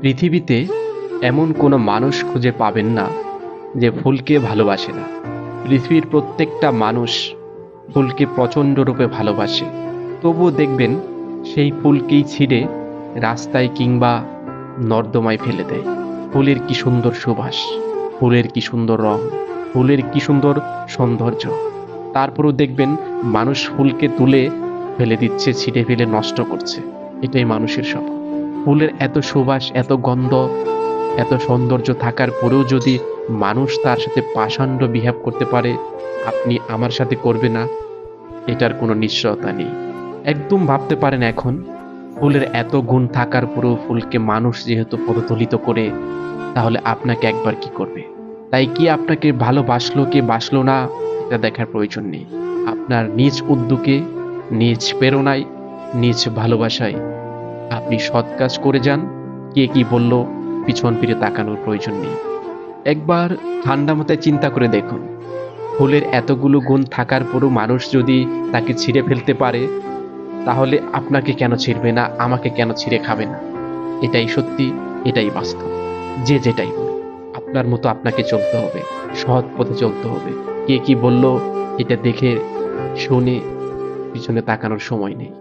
পৃথিবীতে এমন কোনো মানুষ খুঁজে পাবেন না যে ফুলকে ভালোবাসে না। পৃথিবীর প্রত্যেকটা মানুষ ফুলকে প্রচণ্ড রূপে ভালোবাসে, তবুও দেখবেন সেই ফুলকেই ছিঁড়ে রাস্তায় কিংবা নর্দমায় ফেলে দেয়। ফুলের কি সুন্দর সুবাস, ফুলের কি সুন্দর রং, ফুলের কি সুন্দর সৌন্দর্য, তারপরও দেখবেন মানুষ ফুলকে তুলে ফেলে দিচ্ছে, ছিঁড়ে ফেলে নষ্ট করছে। এটাই মানুষের স্বভাব। ফুলের এত সুবাস, এত গন্ধ, এত সৌন্দর্য থাকার পরেও যদি মানুষ তার সাথে পাষাণ্ড বিহেভ করতে পারে, আপনি আমার সাথে করবে না, এটার কোনো নিশ্চয়তা নেই। একদম ভাবতে পারেন এখন ফুলের এত গুণ থাকার পরেও ফুলকে মানুষ যেহেতু পদদলিত করে, তাহলে আপনাকে একবার কি করবে? তাই কি আপনাকে ভালোবাসলো কি বাসলো না এটা দেখার প্রয়োজন নেই। আপনার নিজ উদ্যোগে, নিজ প্রেরণায়, নিজ ভালোবাসায় আপনি সৎ কাজ করে যান। কে কি বলল পিছন ফিরে তাকানোর প্রয়োজন নেই। একবার ঠান্ডা মাথায় চিন্তা করে দেখুন, ফুলের এতগুলো গুণ থাকার পরও মানুষ যদি তাকে ছিঁড়ে ফেলতে পারে, তাহলে আপনাকে কেন ছিঁড়বে না, আমাকে কেন ছিঁড়ে খাবে না? এটাই সত্যি, এটাই বাস্তব। যে যেটাই বলুন, আপনার মতো আপনাকে চলতে হবে, সৎ পথে চলতে হবে। কে কি বলল এটা দেখে শুনে পিছনে তাকানোর সময় নেই।